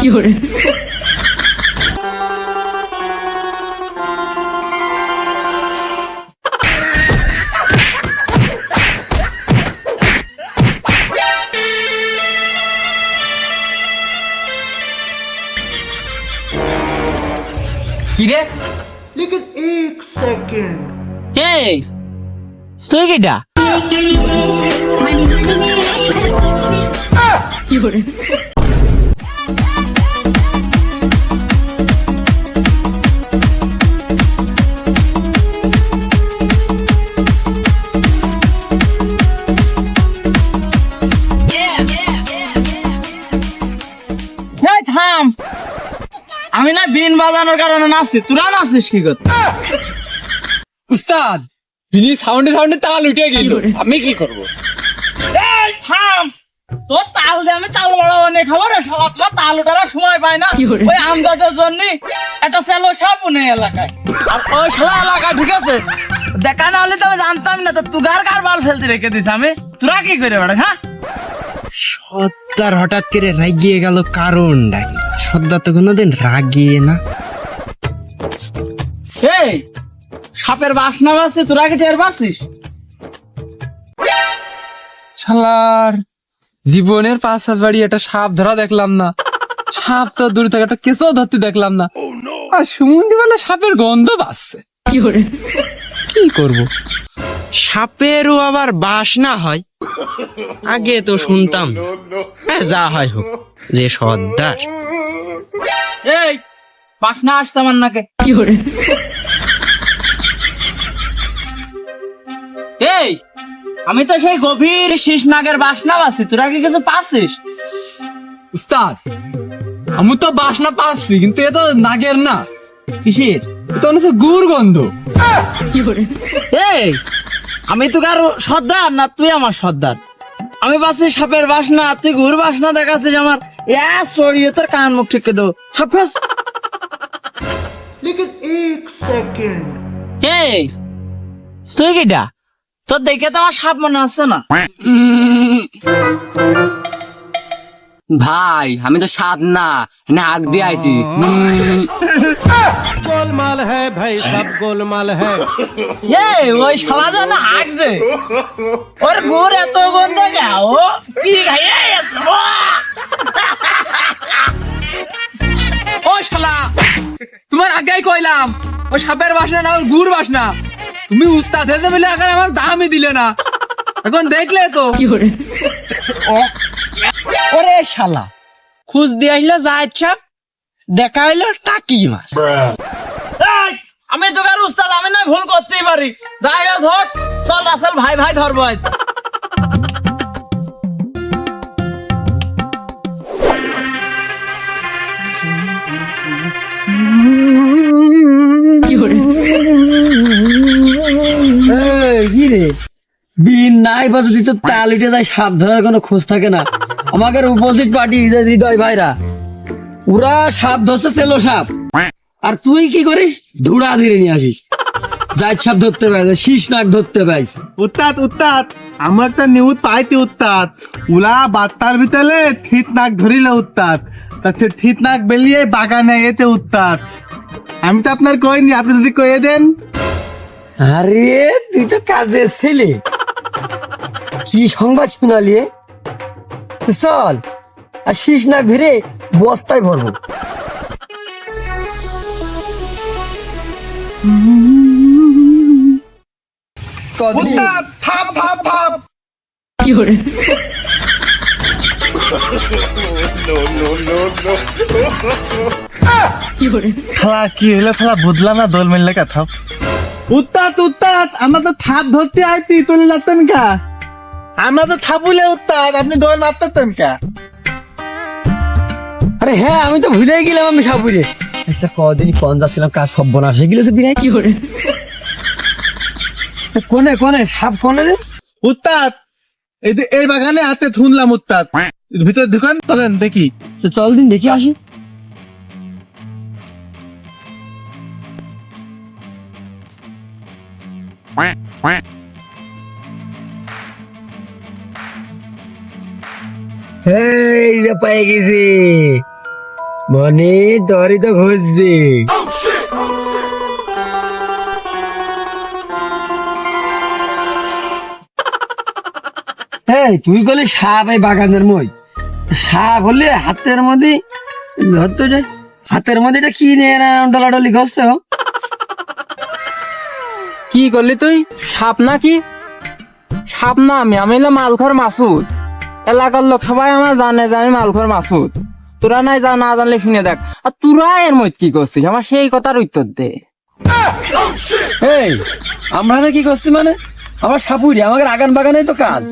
কি রে? लेकिन एक सेकंड এই তুই কিটা? এই থাম, আমি না বিন বাজানোর কারণে নাচছি, তোরা নাচিস কি করতে? উস্তাদ বিনি সাউন্ডে সাউন্ডে তাল উঠে গেল, আমি কি করব? এই থাম, তোর তাল দিয়ে আমি তাল বড় বানিয়ে খাবো রে শালা, তোমার তাল ওঠার সময় পায় না। ওই আমজাদের জন্য একটা সেলো সাপ নেই এলাকায়, আর ওই শালা এলাকায় ঢুকেছে, দেখা না হলে তো আমি জানতাম না। তো তুগার কার বাল ফেলতে রেখে দিস আমি, তোরা কি করে বেড়া? হ্যাঁ, সর্দার হঠাৎ করে রাগিয়ে গেল, কারণটা কি? সর্দার তো কোনোদিন রাগিয়ে না। এই সাপের বাসনা বাসছে, তোরা কি টের পাচ্ছিস? শালার জীবনের 5-7 বাড়ি একটা সাপ ধরা দেখলাম না, সাপ তো দূর থেকে একটা কেঁচো ধরতে দেখলাম না, আর সুমুন্ডি বেলা সাপের গন্ধ বাসছে। কি করব? সাপেরও আবার বাসনা হয়, আগে তো শুনতাম না। যা হয় হোক, যে সর্দার। এই বাসনা আসছে আমার নাকে। এই আমি তো সেই গভীর শীষ নাগের বাসনা পাচ্ছি, তোরা কি কিছু পাচ্ছিস? উস্তাদ আমি তো বাসনা পাচ্ছি, কিন্তু এ তো নাগের না। কিসের? এ তো হচ্ছে গুড় গন্ধ। এই আমি তো কারো সর্দার না, তুই আমার সর্দার। আমি পাচ্ছি সাপের বাসনা, তুই ঘুর বাসনা দেখাচ্ছিস আমার। সরিয়ে তোর কান মুখ ঠিক করে দেবো। হাফেজ। लेकिन एक सेकंड এই তুই কিটা? তোর দেখে তো আমার সাপ মনে হচ্ছে না। ভাই আমি তো সাপ না, নাক দিয়ে আইছি। गोलमाल है भाई, सब गोलमाल है। এই ওই শালা যেন হাঁকছে, ওর ঘুর এত গন্ধ গাও কি খাইয়ে ও শালা, তোমার আগেই কইলাম ও সাপের বাসনা না, ওর গুড় বাসনা। তুমি উস্তাদ হতে বলে এখন আমার দামই দিলে না, এখন দেখলে তো। ওরে শালা, খুঁজ দিয়ে আসলো জায়েদ সাহেব, দেখা হইলো টাকি মাছ। এই, আমি তো কার উস্তাদ, আমি না ভুল করতেই পারি। যাই হোক, চল রাসেল ভাই ভাই ধরবো আজ। কি রে বিন নাই বা যদি তো তাল উঠে যায়, সাপ ধরার কোনো খোঁজ থাকে না। আমাদের উপস্থিত পার্টি হৃদয় ভাইরা, ওরা সাপ ধরছে, সেলো সাপ, আর তুই কি করিস? ধুড়া ধীরে নিয়ে আসিস। জায়েদ সাপ ধরতে পাইছে, শীষ নাক ধরতে পাইছে। উত্তাদ উত্তাদ, আমার একটা নিউজ পাইতি উত্তাদ। উলা বাত্তার ভিতরে থিত নাক ধরিল উত্তাদ, তাতে থিত নাক বেরিয়ে বাগানে এতে উত্তাদ। আমি তো আপনার কইনি, আপনি যদি কয়ে দেন। আরে তুই তো কাজের ছেলে, কি সংবাদ শুনালি? চল, আর শীষ নাক ধরে বস্তায় ভরবো। উত্তাদ, থাপ থাপ থাপ। খালা কি হলো? খালা বুঝলাম না, দোল মিললে কা থাপ। উত্তাদ উত্তাদ, আমরা তো থাপ ধরতে আইতি, তুলে লাগতেন কা? আমরা তো থাপুলে উত্তাদ, আপনি দোল মারতেন কা? আরে হ্যাঁ, আমি তো ভুলে গেলাম, আমি সাপুরে। আচ্ছা কদিনই ফোন যাচ্ছিলাম, কাজ সব্য না সেগুলো তো বিরাই। কোনে কোনে সাপ কোনে রে? উত্তাদ এই বাগানে হাতে থুনলাম উত্তাদ, ভিতরে ঢুকান, চলেন দেখি। তো চল দিন দেখি আসি। এই রে পেয়ে গেছি, মনে দরি তো খুঁজছি। এই তুই বলে সাপ এই বাগানের মই, সাপ হলে হাতের মধ্যে ধরতে যায়, হাতের মধ্যে এটা কি নিয়ে না ডলাডলি করছে? কি করলি তুই? সাপ নাকি? সাপ না, আমি হলাম মালখর মাসুদ। এলাকার লোক সবাই আমার জানে যে আমি মালখর মাসুদ। তোরা নাই না জানলে শুনে দেখ। আর তোরা এর মধ্যে কি করছিস? আমার সেই কথার উত্তর দে। এই আমরা না কি করছি মানে? আমার সাপুরি আমাদের আগান বাগানে তো কাজ।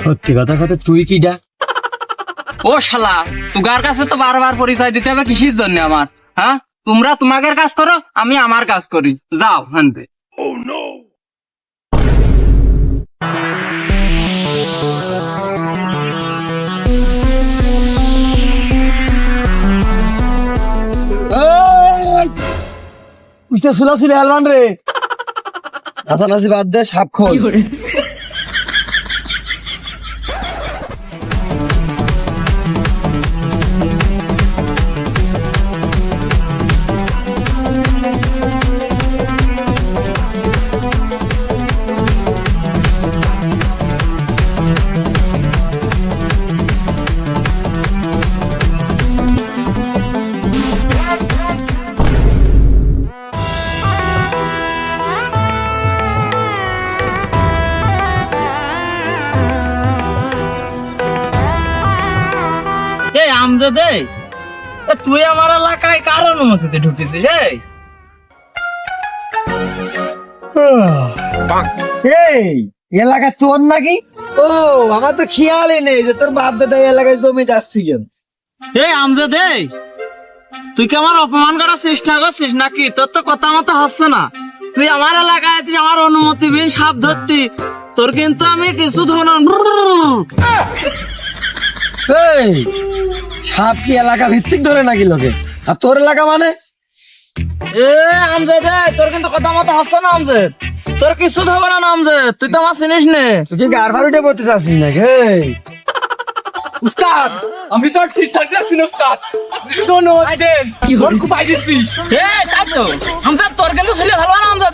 সত্যি কথা কথা তুই কি ডা? ও শালা, তুগার কাছে তো বারবার পরিচয় দিতে হবে কিসের জন্য আমার? হ্যাঁ, তোমরা তোমাদের কাজ করো, আমি আমার কাজ করি। যাও হানতে। উস্তা সুলা সুলে হালমান রে, নাচানাচি বাদ দে, সাপ খোল। এই আমজাদে, তুই আমার এলাকায় কার অনুমতিতে ঢুকেছিস? এই এলাকা তোর নাকি? ও আমার তো খেয়ালই নেই যে তোর বাপ দাদা এই এলাকায় জমি যাচ্ছি কেন। এই আমজাদে, তুই কি আমার অপমান করার চেষ্টা করছিস নাকি? তোর তো কথা মতো হচ্ছে না। তুই আমার এলাকায় আছিস, আমার অনুমতি বিন সাপ ধরতি, তোর কিন্তু আমি কিছু ধরন। এই সাপ কি এলাকা ভিত্তিক ধরে নাকি লোকে? আর তোর এলাকা মানে? এ আমজাদে, তোর কিন্তু কথা মতো হচ্ছে না আমজাদ। তোর কিছু ধরবে না আমজাদ, তুই তো আমার চিনিস নে। তুই কি গার ফারুটে পড়তে চাচ্ছিস নাকি? উস্তাদ, আমি তো ঠিকঠাক আছি না উস্তাদ। আপনি শুধু অনুমতি দেন, ওর খুব আইডিছি। তাই তো আমজাদ, তোর কিন্তু ছেলে ভালো না Amjad.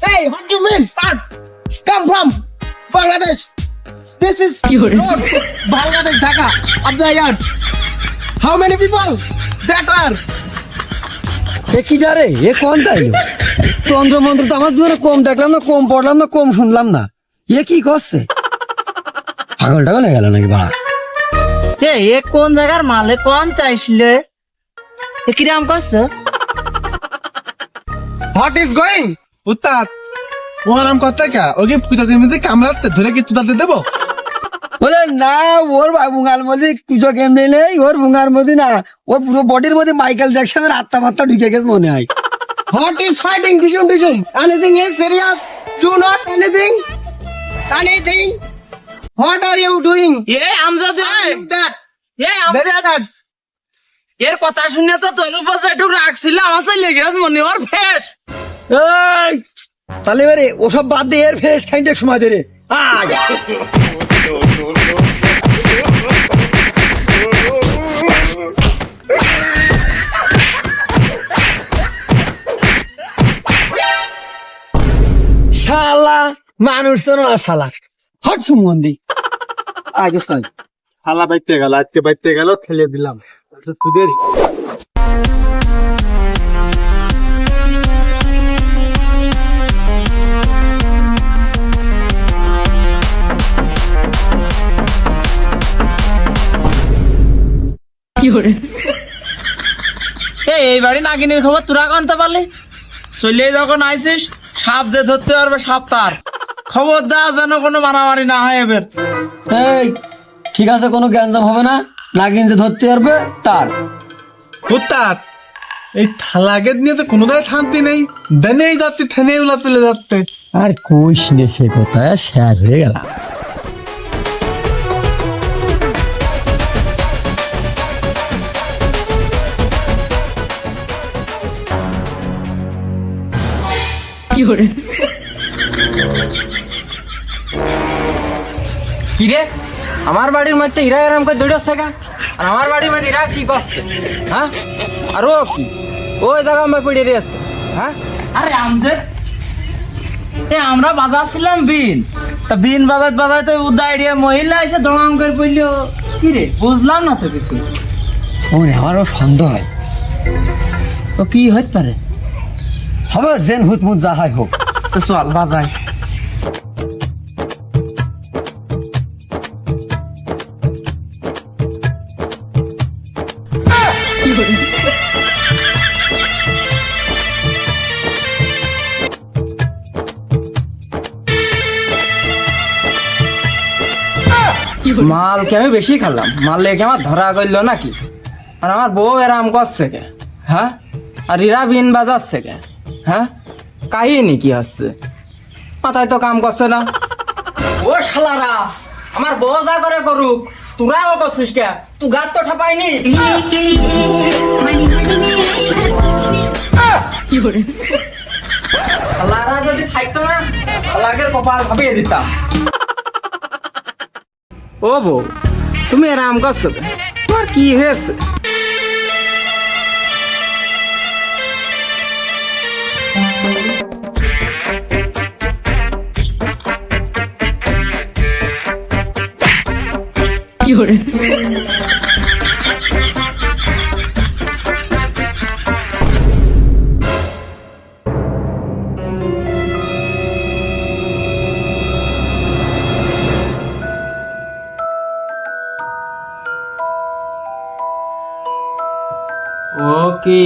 Hey, what do you mean? Come from Bangladesh. This is road. Bangladesh, Dhaka. Abdayat. How many people? That are. এ কি ডারে? এ কোন তাইলো? তন্ত্র মন্ত্র তো আমার জীবনে কম দেখলাম না, কম পড়লাম না, কম শুনলাম না। এ কি করছে? পাগল টাগল হয়ে গেল নাকি বাড়া? এ কোন জায়গার মালে কোন চাইছিলে? এ কিরাম করছে? What is going? উস্তাদ ও আরাম করতে কা? ওকে কুতাদের মধ্যে কামড়াতে ধরে কি চুদাতে দেবো? বলে না, ওর বুঙার মধ্যে কুচো কেমনে নেই, ওর বুঙার মধ্যে না, ওর পুরো বডির মধ্যে মাইকেল জ্যাকসনের আত্মা মাত্রা ঢুকে গেছে মনে হয়। What is fighting? Dishum. Anything is serious? Do not anything. Anything. What are you doing? Amjad. That. Amjad. এর কথা শুনে তো তোর উপর একটু রাখছিল, আমার চলে গেছে মনে ওর ফেস। এই তাহলে এবারে ওসব বাদ দিয়ে এর ফেস খাইতে সময় ধরে আয়। শালা মানুষ তো না শালা, হট সম্বন্ধী আগে তাই হালা বাইতে গেল, আজকে বাইতে গেল, ঠেলে দিলাম তোদের। এই বাড়ি নাগিনীর খবর তোরা আনতে পারলি? চলে যখন আইসিস, সাপ যে ধরতে পারবে সাপ তার খবরদার যেন কোনো মারামারি না হয় এবার। এই ঠিক আছে, কোনো গ্যাঞ্জাম হবে না। নাগিন যে ধরতে পারবে তার। উত্তাদ এই থালাগের নিয়ে তো কোনো জায়গায় শান্তি নেই, দেনেই যাচ্ছে থেনেই উলা তুলে যাচ্ছে। আর কইস নে সে কথা, শেষ হয়ে গেল। কি রে, আমার বাড়ির মধ্যে ইরা এরম করে দৌড়চ্ছে কা? আর আমার বাড়ির মধ্যে ইরা কি করছে? হ্যাঁ, আর ও কি ওই জায়গা আমি পড়ে রয়েছে? হ্যাঁ, আরে আমাদের আমরা বাজাচ্ছিলাম বিন, তা বিন বাজাতে উদাইড়িয়া মহিলা এসে দড়াম করে পড়লো। কি রে, বুঝলাম না তো কিছু। আমারও সন্দেহ হয়। তো কি হইতে পারে? হবে জেন হুতমুত যা হয় হোক। তো চল বাজাই। মাল কি আমি বেশি খেলাম? মাল লেগে আমার ধরা গইল নাকি? আর আমার বউ এরাম করছে কে? হ্যাঁ, আর ইরা বিন বাজাচ্ছে কে? হ্যাঁ, কাহিনী কি হচ্ছে? মাথায় তো কাম করছে না। ও শালারা, আমার বউ যা করে করুক, তোরাও করছিস কে? তুই গাত তো ঠাপাইনি। শালারা যদি থাকতো না, শালাকের কপাল ভাবিয়ে দিতাম। ও বউ, তুমি এরাম করছো কে? তোমার কি হয়েছে? ও কি